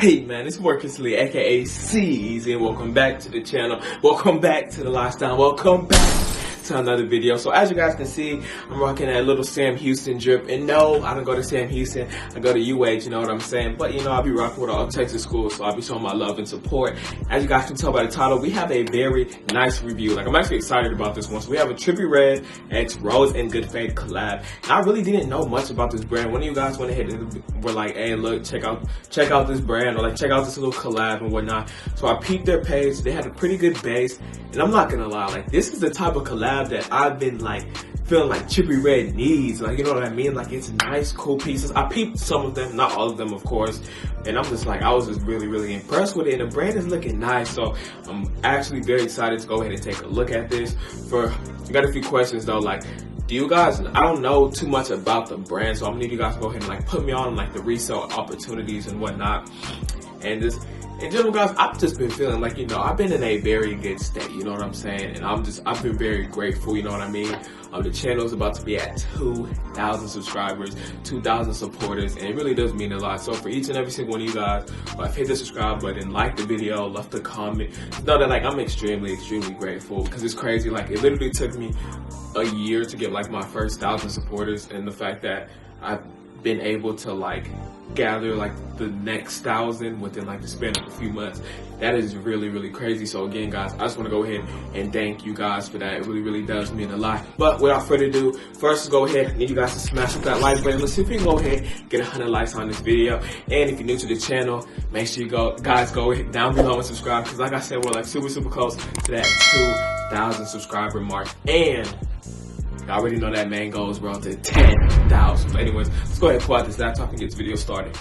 Hey man, it's Marcus Lee, aka CEasy, and welcome back to the channel. Welcome back to the lifestyle. Welcome back to another video. So as you guys can see, I'm rocking that little Sam Houston drip. And no, I don't go to Sam Houston. I go to UH, you know what I'm saying? But you know, I'll be rocking with all Texas schools, so I'll be showing my love and support. As you guys can tell by the title, we have a very nice review. Like, I'm actually excited about this one. So we have a Trippie Red X Rose and Good Faith collab. And I really didn't know much about this brand. One of you guys went ahead and were like, hey, look, check out this brand, or like check out this little collab and whatnot. So I peeped their page. They had a pretty good base. And I'm not gonna lie, like, this is the type of collab that I've been like feeling like Trippie Red needs. Like, you know what I mean? Like, it's nice, cool pieces. I peeped some of them, not all of them, of course. And I'm just like, I was just really impressed with it. And the brand is looking nice. So I'm actually very excited to go ahead and take a look at this. I got a few questions though, like, do you guys, I don't know too much about the brand, so I'm gonna need you guys to go ahead and like put me on like the resale opportunities and whatnot. And just in general, guys, I've just been feeling like, you know, I've been in a very good state, you know what I'm saying? And I've been very grateful, you know what I mean? The channel is about to be at 2,000 subscribers, 2,000 supporters, and it really does mean a lot. So for each and every single one of you guys, hit the subscribe button, like the video, left a comment, know that like I'm extremely grateful, because it's crazy. Like, it literally took me a year to get like my first 1,000 supporters, and the fact that I've been able to like gather like the next 1,000 within like the span of a few months, that is really crazy. So again, guys, I just want to go ahead and thank you guys for that. It really does mean a lot. But without further ado, first, let's go ahead, I need you guys to smash up that like button. Let's see if we can go ahead and get 100 likes on this video. And if you're new to the channel, make sure you go down below and subscribe, because like I said, we're like super close to that 2,000 subscriber mark. And I already know that main goal is around to 10,000. But anyways, let's go ahead and pull out this laptop and get this video started.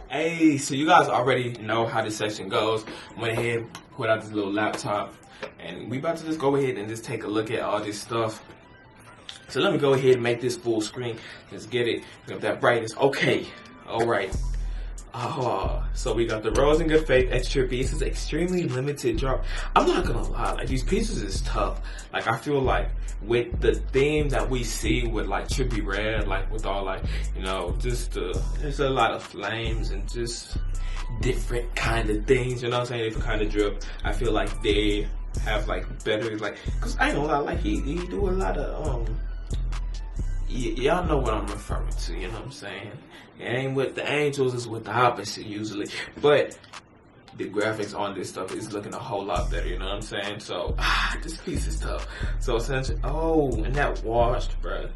Hey, so you guys already know how this section goes. I went ahead, pulled out this little laptop, and we about to just go ahead and just take a look at all this stuff. So let me go ahead and make this full screen. Let's get it up that brightness. Okay, all right. So we got the Rose and Good Faith X Trippie. This is extremely limited drop. I'm not gonna lie, like, these pieces is tough. Like, I feel like with the theme that we see with like Trippie Red, like with all like, you know, just there's a lot of flames and just different kind of things, you know what I'm saying, different kind of drip. I feel like they have like better, like, cause I ain't gonna lie, like he do a lot of y'all know what I'm referring to, you know what I'm saying? It ain't with the angels, it's with the opposite usually. But the graphics on this stuff is looking a whole lot better, you know what I'm saying? So, this piece is tough. So essentially, oh, and that washed, bruh.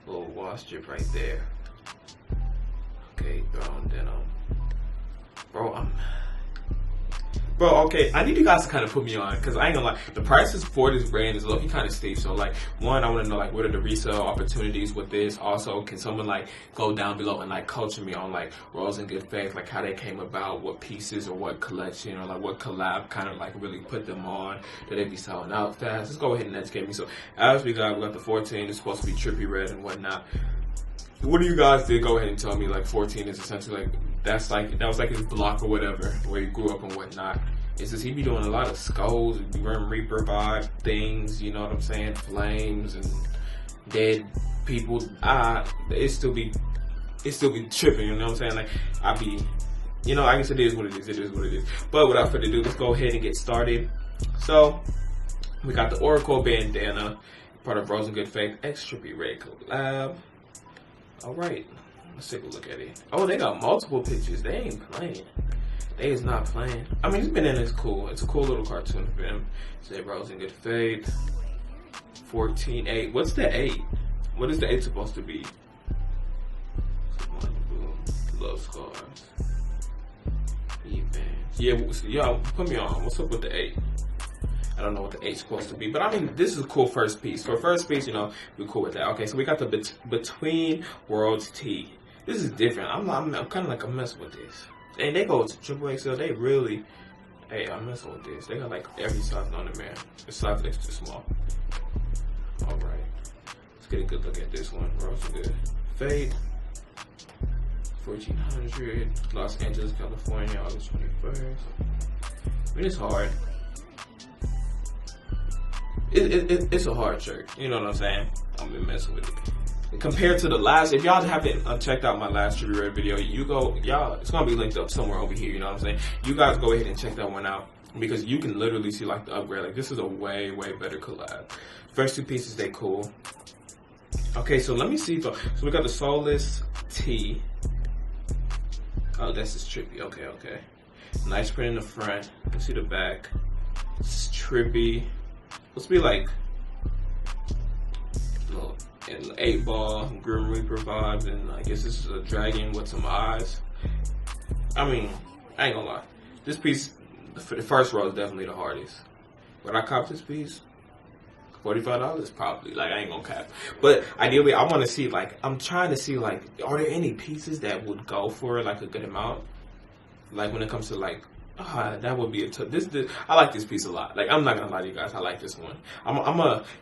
Little wash strip right there. Okay, bro, and then, Bro, okay, I need you guys to kind of put me on, because I ain't gonna lie, the prices for this brand is low-key kind of steep. So like, one, I want to know like what are the resale opportunities with this. Also, can someone like go down below and like culture me on like Rose and Good Faith, like how they came about, what pieces or what collection or like what collab kind of like really put them on, that they be selling out fast. Let's go ahead and educate me. So as we got the 14, it's supposed to be Trippie Red and whatnot. What do you guys did? Go ahead and tell me like 14 is essentially like, that was like his block or whatever, where he grew up and whatnot. It's just he be doing a lot of skulls, Grim Reaper vibe things, you know what I'm saying? Flames and dead people. It still be tripping, you know what I'm saying? Like, I be, you know, I guess it is what it is. But without further ado, let's go ahead and get started. So we got the Oracle bandana, part of Rose and Good Faith X Trippie Red collab. All right, let's take a look at it. Oh, they got multiple pictures. They ain't playing. They is not playing. I mean, this bandana is cool. It's a cool little cartoon of him. Say Rose and Good Faith. 14-8. What's the 8? What is the 8 supposed to be? Love scars. Yeah, y'all put me on. What's up with the 8? I don't know what the 8's supposed to be, but I mean, this is a cool first piece. For first piece, you know, we're cool with that. Okay, so we got the Between Worlds tee. This is different. I'm kind of like a mess with this. And they go to Triple XL. They really, hey, I'm messing with this. They got like every size on the man. The size extra small. All right, let's get a good look at this one. Rose and Good Faith. 1400, Los Angeles, California, August 21st. I mean, it's hard. It's a hard shirt. You know what I'm saying? I'm been messing with it. compared to the last, if y'all haven't checked out my last Trippie Red video, y'all, it's gonna be linked up somewhere over here, you know what I'm saying? You guys go ahead and check that one out, because you can literally see like the upgrade. Like, this is a way better collab. First two pieces, they cool. Okay, so let me see. So we got the Soulless T. Oh, this is Trippie. Okay. Nice print in the front. You can see the back. It's Trippie. Let's be like little 8-ball Grim Reaper vibes, and I guess this is a dragon with some eyes. I mean, I ain't gonna lie. This piece, for the first row, is definitely the hardest. But I copped this piece, $45 probably. Like, I ain't gonna cap. But ideally, I want to see, like, I'm trying to see, like, are there any pieces that would go for like a good amount? Like, when it comes to like, that would be a tough. This I like this piece a lot. Like, I'm not gonna lie to you guys, I like this one.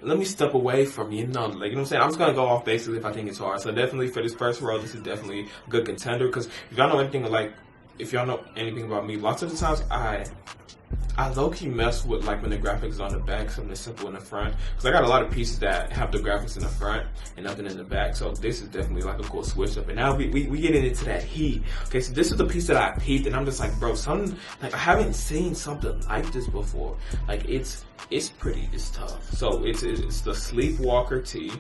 Let me step away from, you know, like, you know what I'm saying? I'm just gonna go off basically if I think it's hard. So definitely for this first row, this is definitely a good contender. Because if y'all know anything like, if y'all know anything about me, lots of the times I low-key mess with, like, when the graphics is on the back, something simple in the front. Because I got a lot of pieces that have the graphics in the front and nothing in the back. So this is definitely like a cool switch up. And now we getting into that heat. Okay, so this is the piece that I peeped, and I'm just like, bro, something, like, I haven't seen something like this before. Like, it's tough. So it's the Sleepwalker T.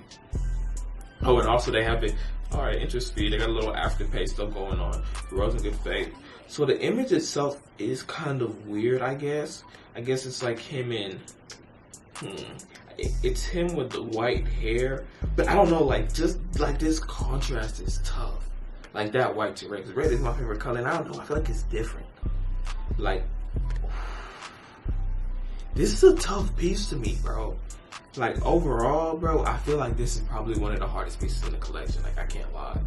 Oh, and also they have it, alright, interest speed. They got a little afterpay stuff going on. Rose and Good Fate. So the image itself is kind of weird, I guess. I guess it's like him in, it's him with the white hair. But I don't know, like, just like this contrast is tough. Like that white to red, because red is my favorite color, and I don't know, I feel like it's different. Like, this is a tough piece to me, bro. Like, overall, bro, I feel like this is probably one of the hardest pieces in the collection. Like, I can't lie.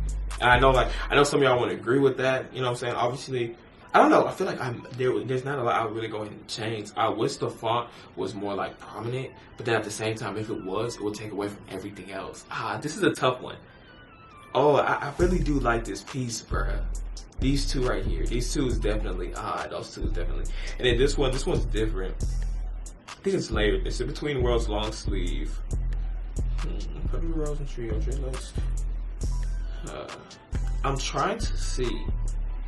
And I know some of y'all won't agree with that. You know what I'm saying? Obviously, I don't know. I feel like there's not a lot I would really go ahead and change. I wish the font was more, like, prominent. But then at the same time, if it was, it would take away from everything else. This is a tough one. Oh, I really do like this piece, bruh. These two right here. These two is definitely, those two is definitely. And then this one's different. I think it's layered. It's a Between Worlds long sleeve. Purple Rose and Trio. I'm trying to see.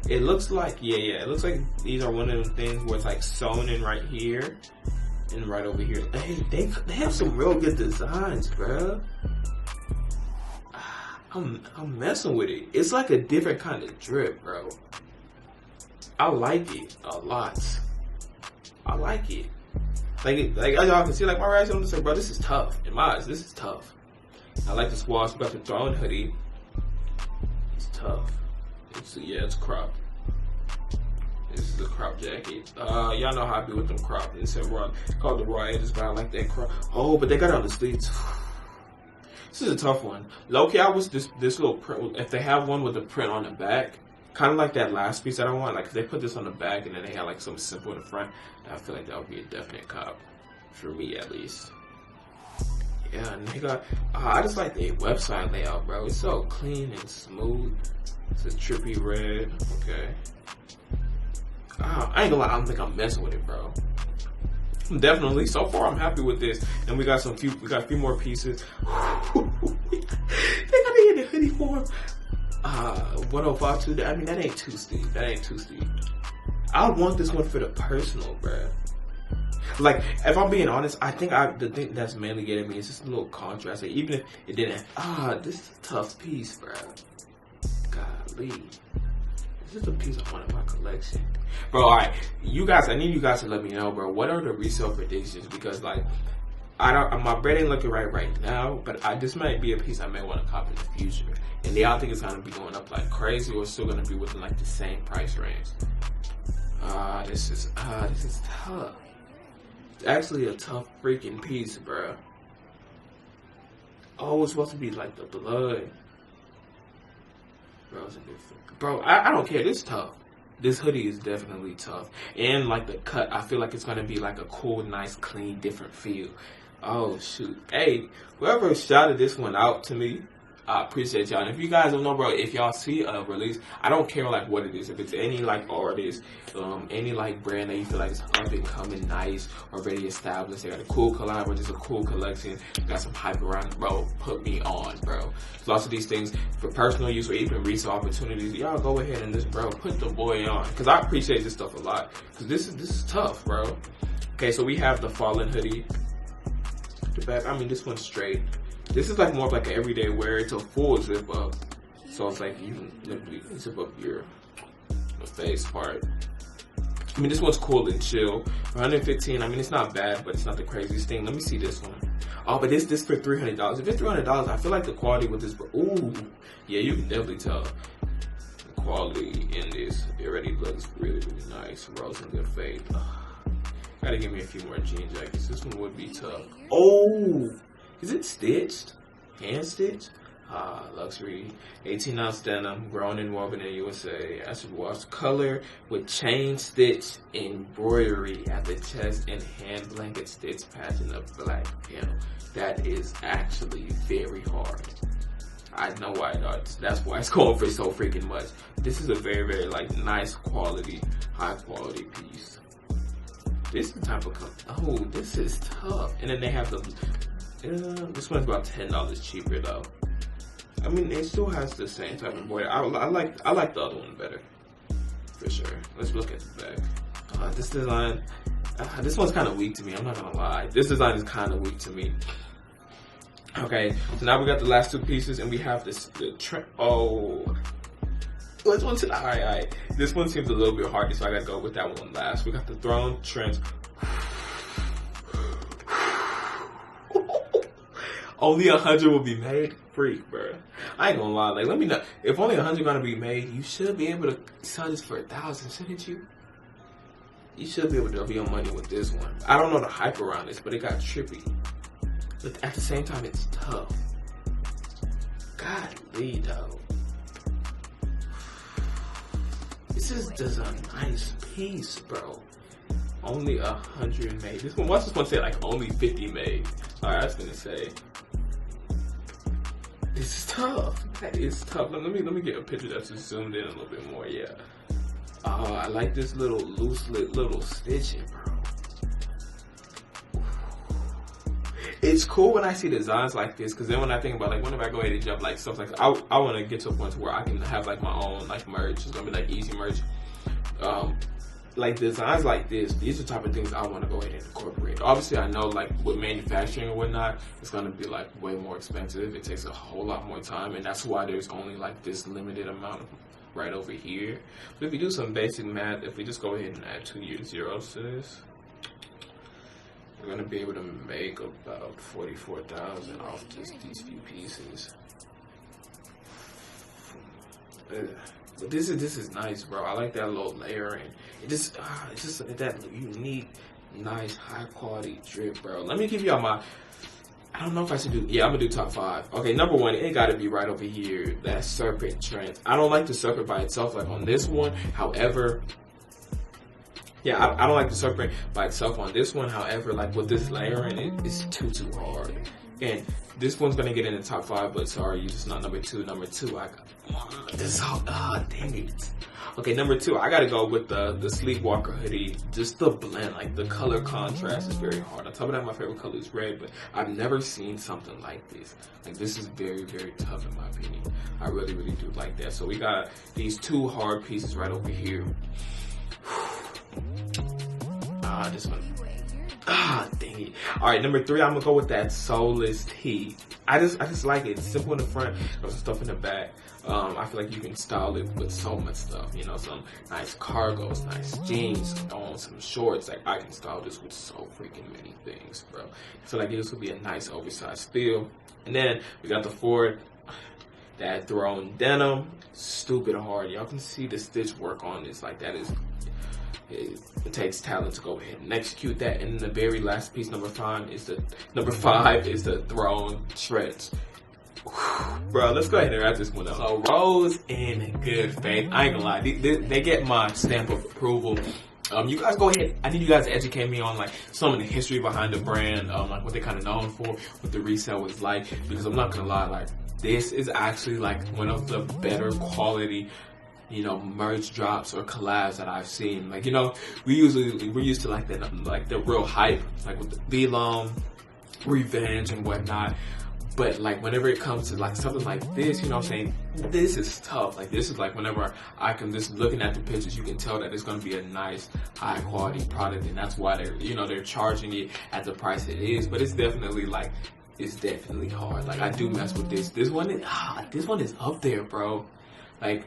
It looks like, yeah. It looks like these are one of them things where it's like sewn in right here and right over here. Hey, they have some real good designs, bro. I'm messing with it. It's like a different kind of drip, bro. I like it a lot. I like it. Like as y'all can see, like, my reaction on this, like, bro, this is tough. In my eyes, this is tough. I like the swash, got the throne hoodie. It's tough. It's cropped. This is a crop jacket. Y'all know how I be with them crop. It's called the raw edges, but I like that crop. Oh, but they got it on the sleeves. This is a tough one. Low-key, I was this little print. If they have one with a print on the back, kind of like that last piece that I want. Like, if they put this on the back and then they had like something simple in the front, I feel like that would be a definite cop for me, at least. Yeah, and they got. I just like the website layout, bro. It's so clean and smooth. It's a Trippie red. Okay. I ain't gonna lie. I don't think I'm messing with it, bro. Definitely. So far, I'm happy with this. And we got a few more pieces. They got it in the hoodie form. 1052. I mean, that ain't too steep. I want this one for the personal, bruh. Like, if I'm being honest, I think the thing that's mainly getting me is just a little contrast. Like, even if it didn't, this is a tough piece, bruh. Golly. This is a piece I want in my collection. Bro, alright. You guys, I need you guys to let me know, bro. What are the resale predictions? Because, like, my bread ain't looking right now, but this might be a piece I may want to cop in the future. And y'all think it's gonna be going up like crazy, or it's still gonna be within like the same price range? This is tough. It's actually a tough freaking piece, bro. Oh, it's supposed to be like the blood. Bro, I don't care. This is tough. This hoodie is definitely tough. And like the cut, I feel like it's gonna be like a cool, nice, clean, different feel. Oh shoot. Hey, whoever shouted this one out to me, I appreciate y'all. And if you guys don't know, bro, if y'all see a release, I don't care like what it is. If it's any like artist, any like brand that you feel like is up and coming, nice, already established, they got a cool collab or just a cool collection, got some hype around it, bro, put me on, bro. Lots of these things for personal use or even resale opportunities, y'all go ahead and just, bro, put the boy on. Cause I appreciate this stuff a lot. Cause this is tough, bro. Okay, so we have the Fallen hoodie. The back, I mean, this one's straight. This is like more of like an everyday wear. It's a full zip up. So it's like you can literally zip up your face part. I mean, this one's cool and chill. 115, I mean, it's not bad, but it's not the craziest thing. Let me see this one. Oh, but this for $300. If it's $300, I feel like the quality with this, ooh, yeah, you can definitely tell the quality in this. It already looks really, really nice. Rose in good faith. Gotta give me a few more jean jackets. This one would be tough. Oh! Is it stitched? Hand stitched? Luxury. 18-ounce denim, grown and woven in the USA. Acid wash color with chain stitch embroidery at the chest and hand blanket stitch patch in the black panel. That is actually very hard. I know why that's why it's going for so freaking much. This is a very, very like nice quality, high quality piece. This is the type of oh, this is tough. And then they have the this one's about $10 cheaper though. I mean, it still has the same type of border. I like the other one better, for sure. Let's look at the back. This design, this one's kind of weak to me. I'm not gonna lie. This design is kind of weak to me. Okay, so now we got the last two pieces, and we have this oh. Which one's it? All right. This one seems a little bit harder, so I gotta go with that one last. We got the Throne Trench. Only 100 will be made? Freak, bro. I ain't gonna lie. Like, let me know. If only 100 gonna be made, you should be able to sell this for 1,000, shouldn't you? You should be able to double your money with this one. I don't know the hype around this, but it got trippy. But at the same time, it's tough. Godly, though. This is just a nice piece, bro. Only 100 made. This one, what's this one say? Like only 50 made. Alright, I was gonna say. This is tough. That is tough. Let me get a picture that's just zoomed in a little bit more. Yeah. Oh, I like this little loose little stitching, bro. It's cool when I see designs like this, because then when I think about like whenever I go ahead and jump like stuff like I want to get to a point where I can have like my own like merch. It's gonna be like easy merch. Like designs like this, these are the type of things I want to go ahead and incorporate. Obviously, I know like with manufacturing and whatnot, it's gonna be like way more expensive. It takes a whole lot more time, and that's why there's only like this limited amount of right over here. But if you do some basic math, if we just go ahead and add 2 zeros to this, we're gonna be able to make about 44,000 off just these few pieces. But this is nice, bro. I like that little layering. It's just that unique, nice, high quality drip, bro. Let me give y'all my. I don't know if I should do. Yeah, I'm gonna do top 5. Okay, number 1, it gotta be right over here. That serpent trench. I don't like the serpent by itself, like on this one. However, yeah, I don't like the serpent by itself on this one. However, like with this layering, it's too hard. And this one's gonna get in the top 5, but sorry, it's not number 2. Number 2, I got this. Dang it. Okay, number 2, I gotta go with the Sleepwalker hoodie. Just the blend, like the color contrast is very hard. On top of that, my favorite color is red, but I've never seen something like this. Like this is very, very tough in my opinion. I really, really do like that. So we got these 2 hard pieces right over here. This one. Dang it. Alright, number 3, I'm gonna go with that soulless tee. I just like it. It's simple in the front, there's some stuff in the back. I feel like you can style it with so much stuff, you know, some nice cargos, nice jeans, some shorts. Like I can style this with so freaking many things, bro. I feel like this would be a nice oversized feel. And then we got the Ford, that Throne denim, stupid hard. Y'all can see the stitch work on this. Like that is. It takes talent to go ahead and execute that. And the very last piece, number 5, is the Throne Trench. Bro, let's go ahead and wrap this one up. So Rose in good faith. I ain't gonna lie, they get my stamp of approval. You guys go ahead. I need you guys to educate me on like some of the history behind the brand, like what they're kind of known for, what the resale was like. Because I'm not gonna lie, like this is actually like one of the better quality, you know, merch drops or collabs that I've seen. Like, you know, we're used to like the real hype, like with the V-Long, Revenge and whatnot. But like whenever it comes to like something like this, you know what I'm saying, this is tough. Like this is like whenever I can just looking at the pictures, you can tell that it's gonna be a nice, high quality product, and that's why they're charging it at the price it is. But it's definitely like, it's definitely hard. Like I do mess with this. This one is up there, bro. Like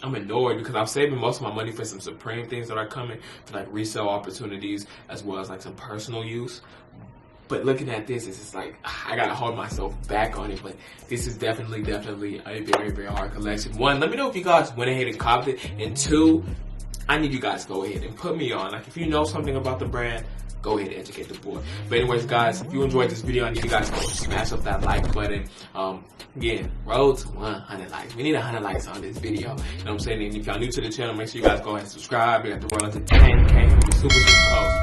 I'm annoyed because I'm saving most of my money for some Supreme things that are coming, for like resale opportunities as well as like some personal use. But looking at this, it's just like, I gotta hold myself back on it. But this is definitely a very, very hard collection. One, let me know if you guys went ahead and copped it. And two, I need you guys to go ahead and put me on. Like, if you know something about the brand, go ahead and educate the boy. But anyways, guys, if you enjoyed this video, I need you guys to smash up that like button. Again, road to 100 likes. We need 100 likes on this video. You know what I'm saying? And if y'all new to the channel, make sure you guys go ahead and subscribe. We got the roll to 10K. We're super close.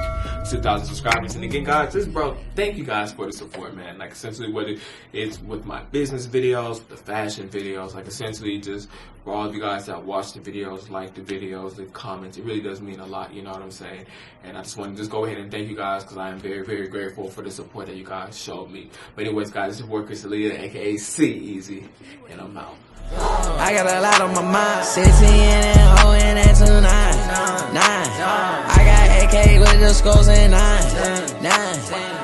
2,000 subscribers. And again, guys, thank you guys for the support, man. Like, essentially, whether it's with my business videos, the fashion videos, like, essentially, just for all of you guys that watch the videos, like the videos, leave comments, it really does mean a lot, you know what I'm saying? And I just want to just go ahead and thank you guys, because I am very, very grateful for the support that you guys showed me. But anyways, guys, this is your boy, CEasy, aka CEasy, and I'm out. I got a lot on my mind. 16 and O and that 29. 9. I got AK with the scores and 9.